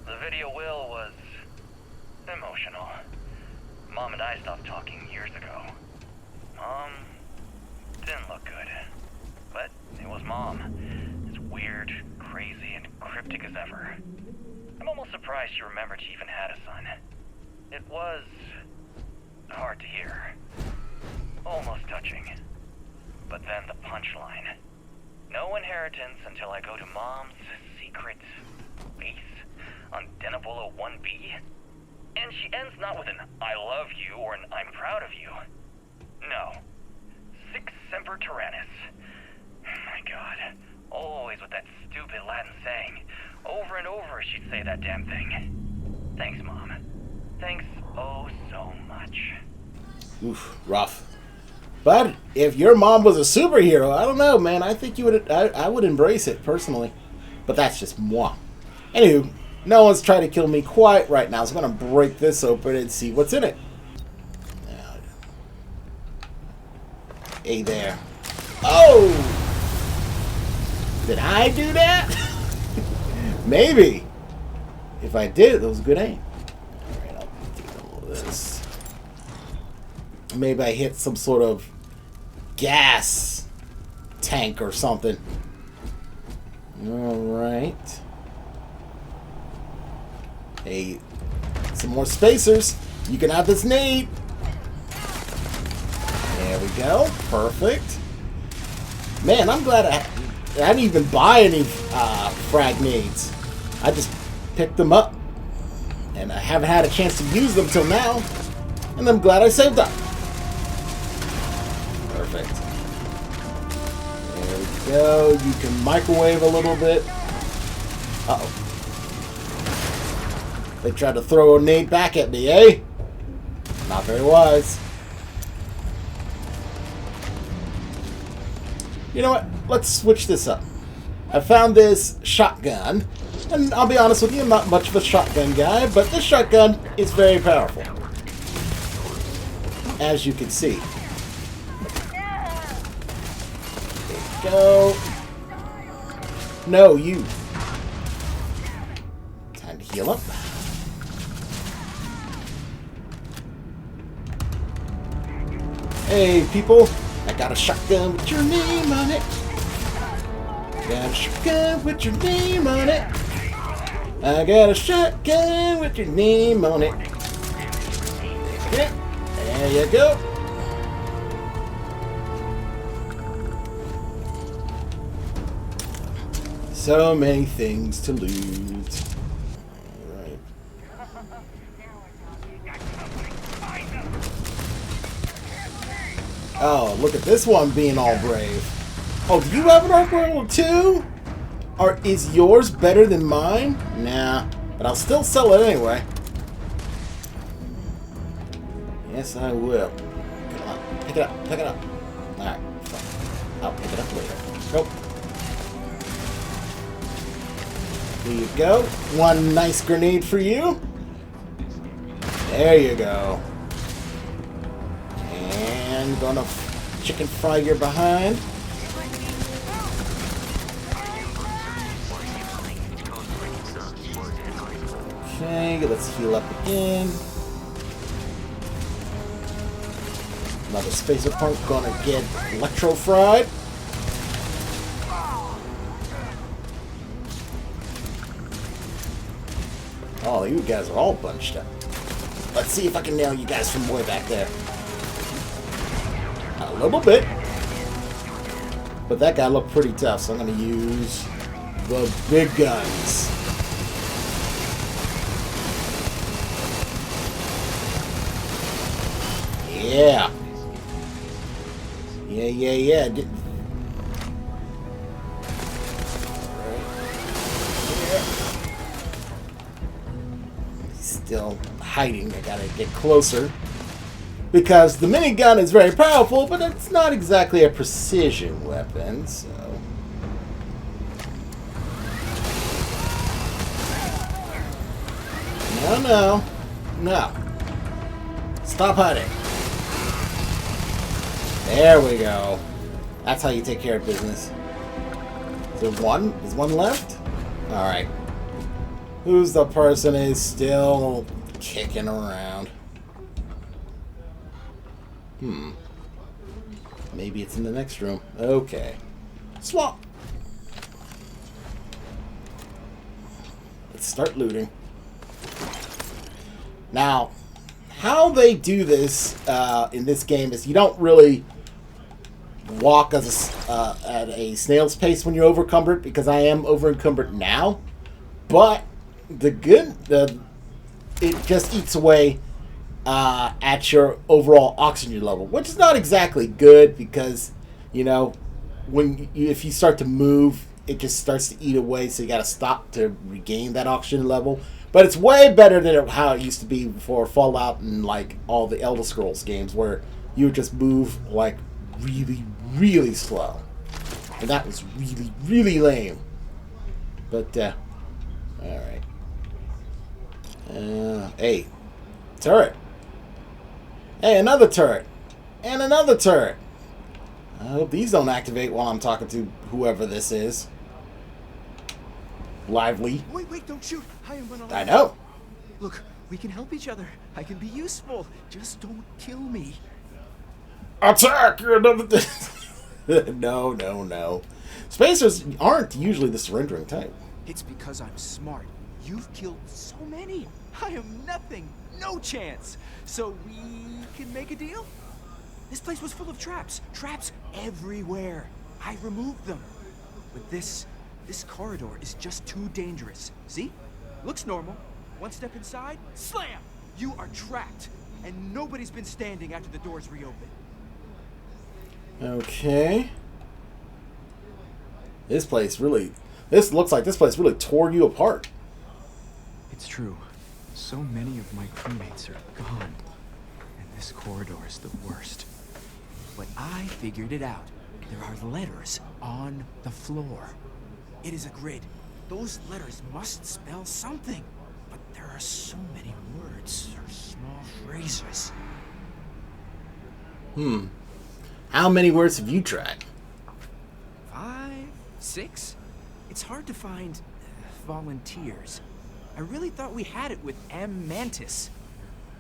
S7: The video will was emotional. Mom and I stopped talking years ago. Mom didn't look good. But it was Mom. As weird, crazy, and cryptic as ever. I'm almost surprised she remembered she even had a son. It was hard to hear. Almost touching. But then the punchline. No inheritance until I go to Mom's secret base on Denebola 1B. And she ends not with an I love you or an I'm proud of you. No. Sic semper tyrannis. My God. Always with that stupid Latin saying. Over and over she'd say that damn thing. Thanks, Mom. Thanks oh so much.
S1: Oof, rough. But if your mom was a superhero, I don't know, man. I think you would. I would embrace it personally. But that's just moi. Anywho, no one's trying to kill me quite right now, so I'm gonna break this open and see what's in it. Hey there. Oh! Did I do that? Maybe. If I did, that was a good aim. Alright, I'll take all of this. Maybe I hit some sort of gas tank or something. Alright. Hey, some more spacers. You can have this nade. There we go. Perfect. Man, I'm glad I didn't even buy any frag nades. I just picked them up. And I haven't had a chance to use them till now. And I'm glad I saved up. Perfect. There we go. You can microwave a little bit. Uh-oh. They tried to throw a nade back at me, eh? Not very wise. You know what? Let's switch this up. I found this shotgun. And I'll be honest with you, I'm not much of a shotgun guy, but this shotgun is very powerful. As you can see. There you go. No, you. Time to heal up. Hey, people. I got a shotgun with your name on it. Got a shotgun with your name on it. I got a shotgun with your name on it. Yeah, there you go. So many things to loot. Alright. Oh, look at this one being all brave. Oh, do you have an arc roll too? Or is yours better than mine? Nah, but I'll still sell it anyway. Yes, I will. Come on, pick it up, pick it up. Alright, fine. I'll pick it up later. Go. There you go. One nice grenade for you. There you go. And gonna chicken fry your behind. Okay, let's heal up again. Another spacer punk gonna get electro fried. Oh, you guys are all bunched up. Let's see if I can nail you guys from way back there. A little bit. But that guy looked pretty tough, so I'm gonna use the big guns. Yeah. Yeah. Still hiding. I gotta get closer. Because the minigun is very powerful, but it's not exactly a precision weapon, so... No. Stop hiding. There we go. That's how you take care of business. Is there one? Is one left? Alright. Who's the person who's still kicking around? Maybe it's in the next room. Okay. Swap! Let's start looting. Now, how they do this in this game is you don't really walk as at a snail's pace when you're over encumbered, because I am over encumbered now. But it just eats away at your overall oxygen level, which is not exactly good, because if you start to move, it just starts to eat away, so you got to stop to regain that oxygen level. But it's way better than how it used to be before Fallout and like all the Elder Scrolls games, where you would just move like really, really slow, and that was really, really lame. But all right. Hey, turret. Hey, another turret, and another turret. I hope these don't activate while I'm talking to whoever this is. Lively.
S14: Wait, don't shoot. I am gonna...
S1: I know.
S14: Look, we can help each other. I can be useful. Just don't kill me.
S1: Attack! You're another... No. Spacers aren't usually the surrendering type.
S14: It's because I'm smart. You've killed so many. I am nothing. No chance. So we can make a deal? This place was full of traps. Traps everywhere. I removed them. But this corridor is just too dangerous. See? Looks normal. One step inside, slam! You are trapped. And nobody's been standing after the doors reopen.
S1: Okay. This looks like this place really tore you apart.
S14: It's true. So many of my crewmates are gone. And this corridor is the worst. But I figured it out. There are letters on the floor. It is a grid. Those letters must spell something. But there are so many words or small phrases.
S1: How many words have you tried?
S14: 5, 6? It's hard to find volunteers. I really thought we had it with M. Mantis.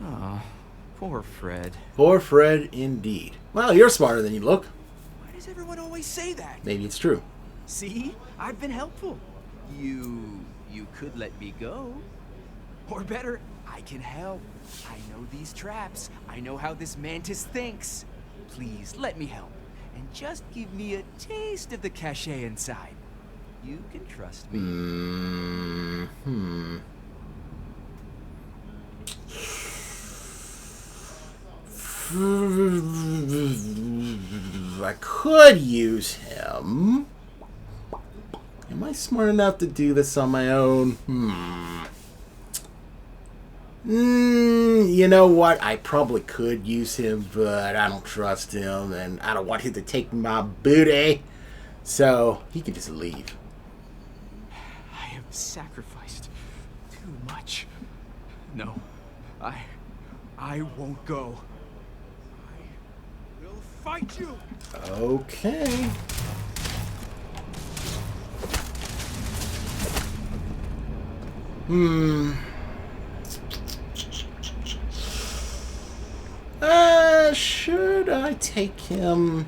S14: Aw, poor Fred.
S1: Poor Fred, indeed. Well, you're smarter than you look.
S14: Why does everyone always say that?
S1: Maybe it's true.
S14: See? I've been helpful. You could let me go. Or better, I can help. I know these traps. I know how this Mantis thinks. Please, let me help. And just give me a taste of the cachet inside. You can trust me.
S1: I could use him. Am I smart enough to do this on my own? You know what? I probably could use him, but I don't trust him, and I don't want him to take my booty. So, he can just leave.
S14: I have sacrificed too much. No, I won't go. I will fight you.
S1: Okay. Should I take him?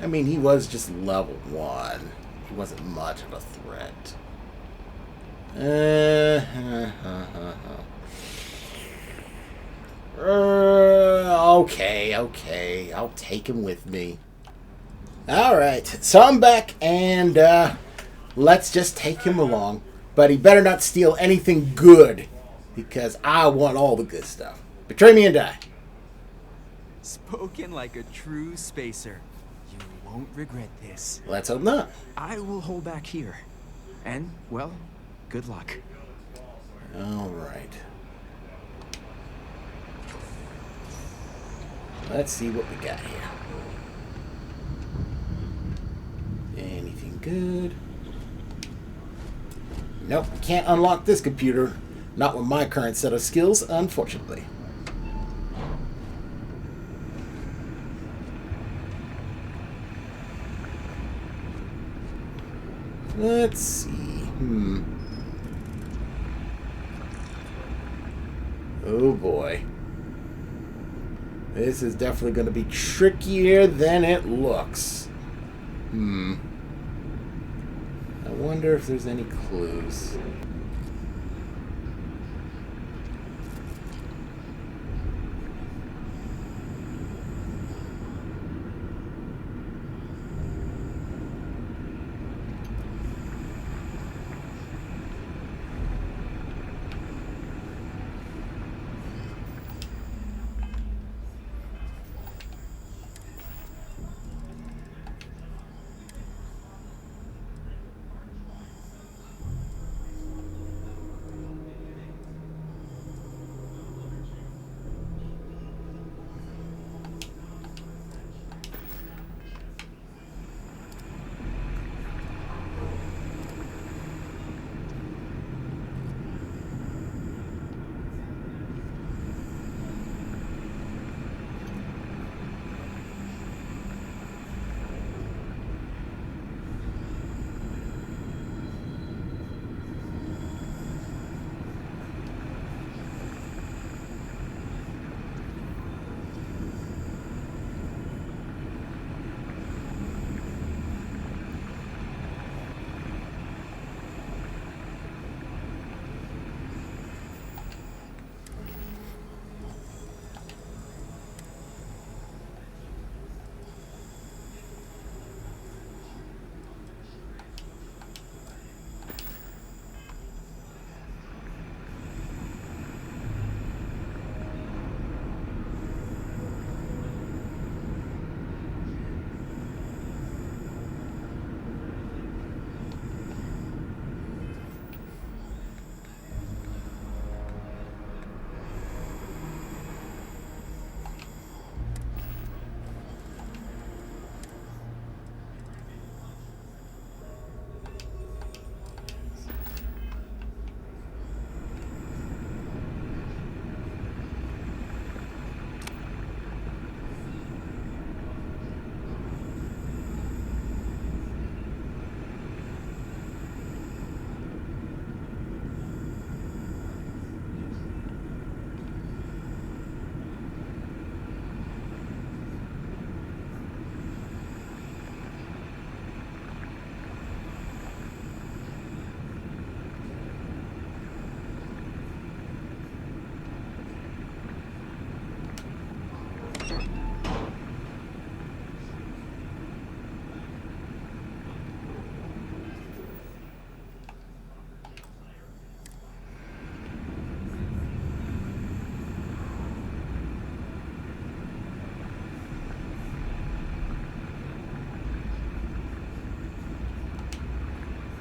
S1: I mean, he was just level 1. He wasn't much of a threat. Okay. I'll take him with me. Alright, so I'm back, and let's just take him along. But he better not steal anything good, because I want all the good stuff. Betray me and die.
S14: Spoken like a true spacer. You won't regret this.
S1: Let's hope not.
S14: I will hold back here. And, well, good luck.
S1: Alright. Let's see what we got here. Anything good? Nope, can't unlock this computer. Not with my current set of skills, unfortunately. Let's see. Oh boy. This is definitely going to be trickier than it looks. I wonder if there's any clues.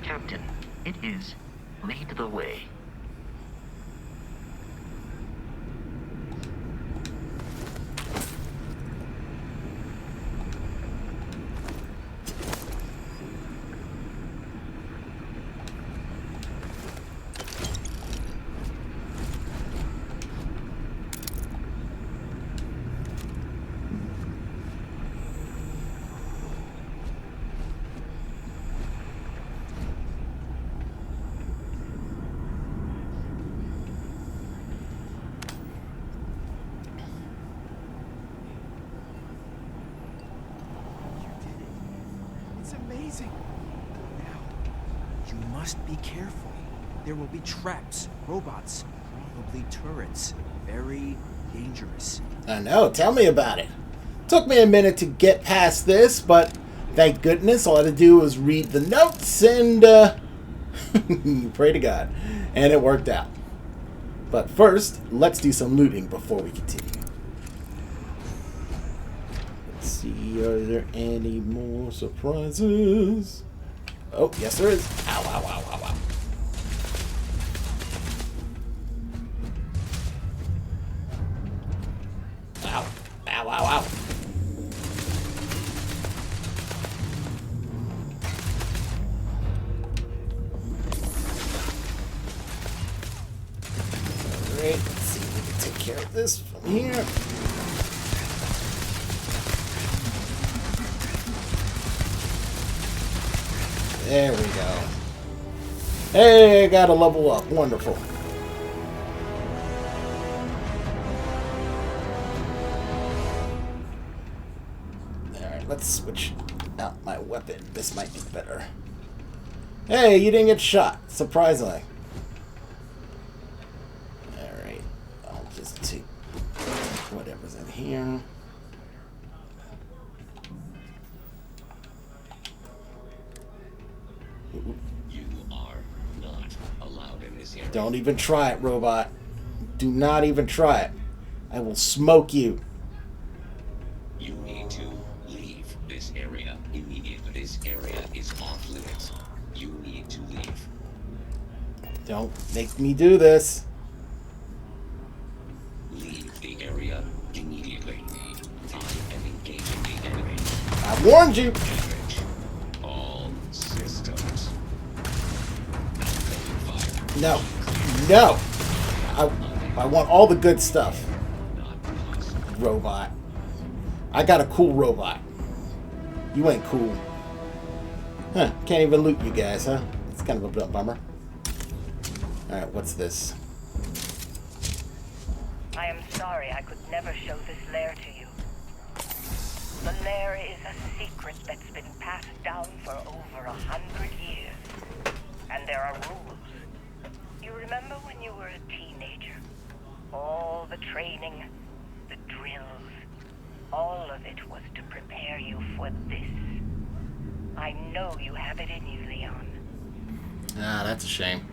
S13: Captain, it is lead the way.
S14: It's amazing. Now, you must be careful. There will be traps, robots, probably turrets. Very dangerous.
S1: I know, tell me about it. Took me a minute to get past this, but thank goodness all I had to do was read the notes and pray to God. And it worked out. But first, let's do some looting before we continue. Let's see, are there any more surprises? Oh, yes there is. Ow, ow, ow, ow, ow. Ow, ow, ow, ow. Alright, let's see if we can take care of this from here. There we go. Hey, got a level up. Wonderful. Alright, let's switch out my weapon. This might be better. Hey, you didn't get shot. Surprisingly. Alright, I'll just take whatever's in here.
S15: You are not allowed in this area.
S1: Don't even try it, robot. Do not even try it. I will smoke you.
S15: You need to leave this area immediately. This area is off limits. You need to leave.
S1: Don't make me do this.
S15: Leave the area immediately. I am engaging the enemy.
S1: I warned you.
S15: Damage all systems.
S1: No. No. I want all the good stuff. Robot. I got a cool robot. You ain't cool. Huh. Can't even loot you guys, huh? It's kind of a bummer. Alright, what's this?
S10: I am sorry I could never show this lair to you. The lair is a secret that's been passed down for over 100 years. And there are rules. You remember when you were a teenager? All the training, the drills, all of it was to prepare you for this. I know you have it in you, Leon.
S1: Ah, that's a shame.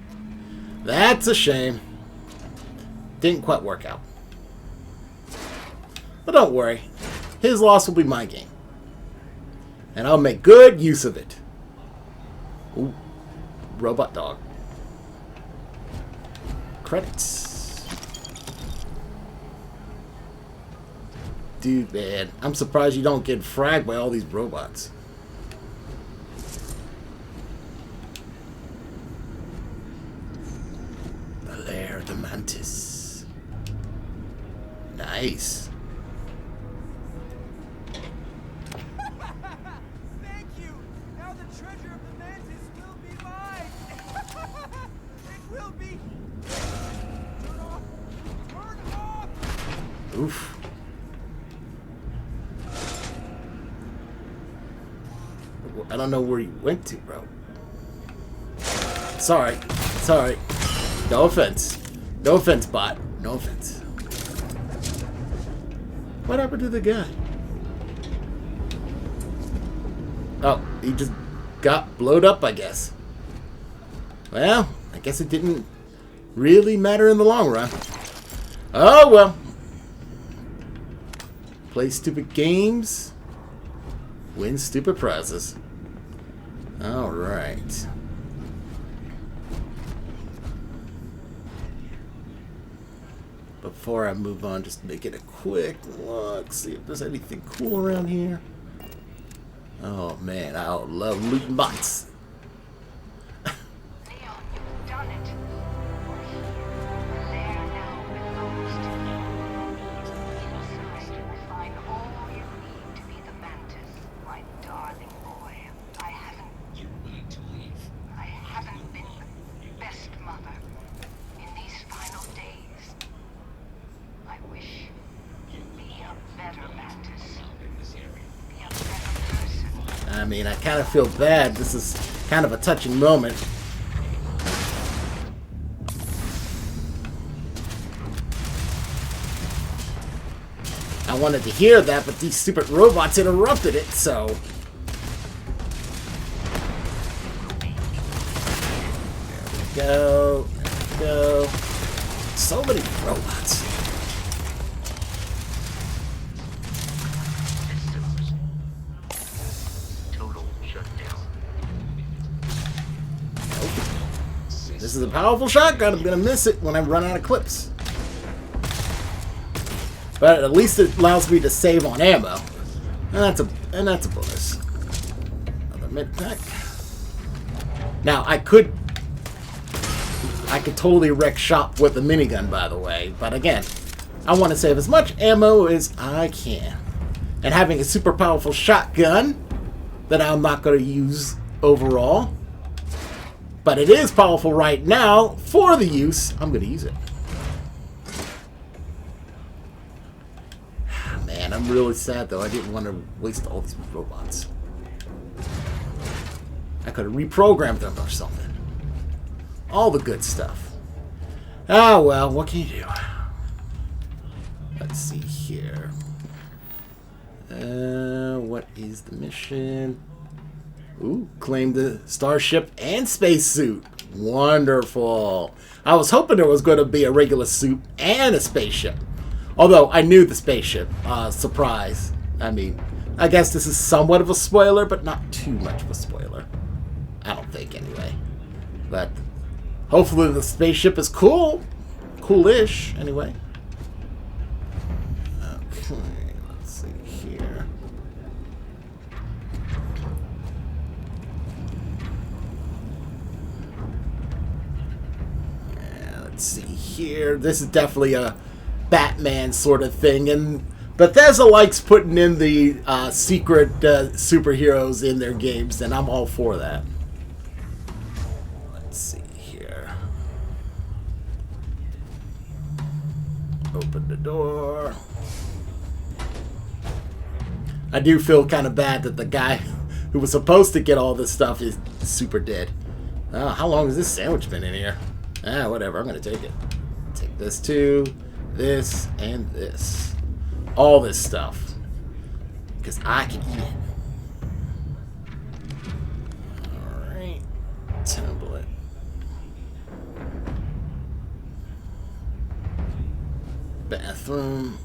S1: That's a shame. Didn't quite work out. But don't worry. His loss will be my gain. And I'll make good use of it. Ooh. Robot dog. Credits. Dude, man. I'm surprised you don't get fragged by all these robots. The lair of the mantis. Nice.
S14: Thank you! Now the treasure of the mantis will be mine! It will be... Turn off! Turn off!
S1: Oof. I don't know where you went to, bro. Sorry. Sorry. No offense. No offense, bot. No offense. What happened to the guy? Oh, he just got blowed up, I guess. Well, I guess it didn't really matter in the long run. Oh, well. Play stupid games. Win stupid prizes. Alright. before I move on, just make it a quick look, see if there's anything cool around here. Oh man, I love looting bots. I mean, I kind of feel bad. This is kind of a touching moment. I wanted to hear that, but these stupid robots interrupted it, so... There we go. So many robots. This is a powerful shotgun. I'm going to miss it when I run out of clips. But at least it allows me to save on ammo. And that's a bonus. Another mid-pack. Now, I could totally wreck shop with a minigun, by the way. But again, I want to save as much ammo as I can. And having a super powerful shotgun that I'm not going to use overall, but it is powerful right now for the use, I'm going to use it. Man, I'm really sad though. I didn't want to waste all these robots. I could have reprogrammed them or something. All the good stuff. Ah, well, what can you do? Let's see here. What is the mission? Ooh, claim the starship and spacesuit. Wonderful. I was hoping there was going to be a regular suit and a spaceship. Although I knew the spaceship. Surprise. I mean, I guess this is somewhat of a spoiler, but not too much of a spoiler. I don't think, anyway. But hopefully the spaceship is cool. Coolish, anyway. Okay, let's see here. Yeah, let's see here. This is definitely a Batman sort of thing, and Bethesda likes putting in the secret superheroes in their games, and I'm all for that. Let's see here. Open the door. I do feel kind of bad that the guy who was supposed to get all this stuff is super dead. How long has this sandwich been in here? Whatever, I'm gonna take it. Take this too. This and this. All this stuff. Because I can eat it. Alright. Tablet. Bathroom.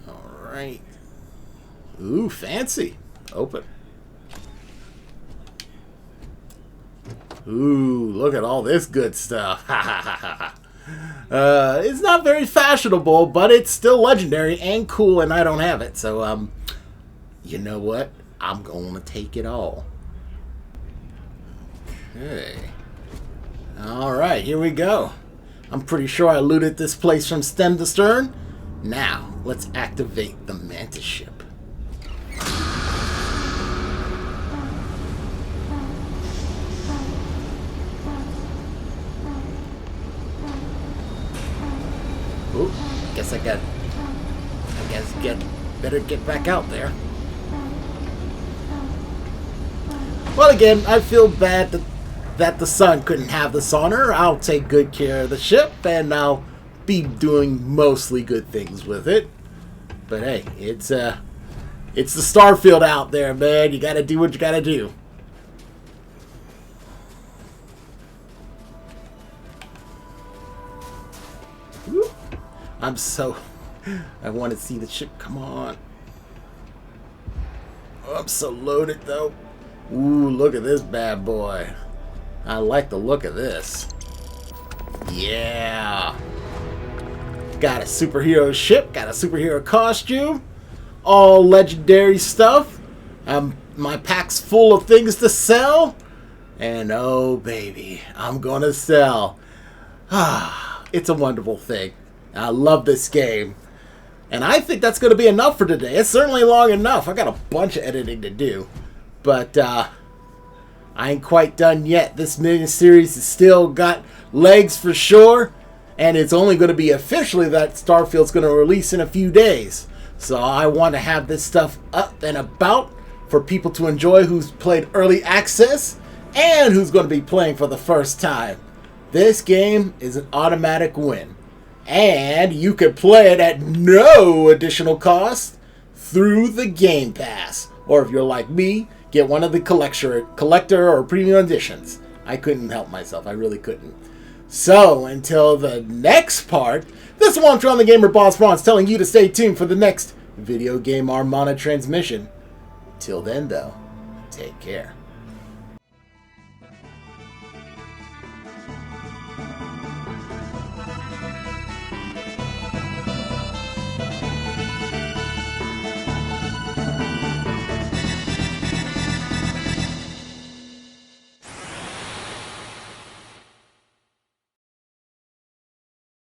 S1: Alright. Ooh, fancy. Open. Ooh, look at all this good stuff. It's not very fashionable, but it's still legendary and cool, and I don't have it. So, you know what? I'm going to take it all. Okay. Alright, here we go. I'm pretty sure I looted this place from stem to stern. Now, let's activate the Mantis ship. Ooh, better get back out there. Well, again, I feel bad that the sun couldn't have this on her. I'll take good care of the ship, and I'll be doing mostly good things with it. But hey, it's the Starfield out there, man. You gotta do what you gotta do. Woo. I want to see the ship. Come on. Oh, I'm so loaded, though. Ooh, look at this bad boy. I like the look of this. Yeah. Got a superhero ship, got a superhero costume, all legendary stuff. My pack's full of things to sell. And oh baby, I'm gonna sell. It's a wonderful thing. I love this game. And I think that's going to be enough for today. It's certainly long enough. I got a bunch of editing to do. But I ain't quite done yet. This miniseries has still got legs for sure. And it's only going to be officially that Starfield's going to release in a few days. So I want to have this stuff up and about for people to enjoy who's played early access and who's going to be playing for the first time. This game is an automatic win. And you can play it at no additional cost through the Game Pass. Or if you're like me, get one of the collector or premium editions. I couldn't help myself. I really couldn't. So, until the next part, this is One the Gamer Boss Bronze telling you to stay tuned for the next Video Game Armada transmission. Till then, though, take care.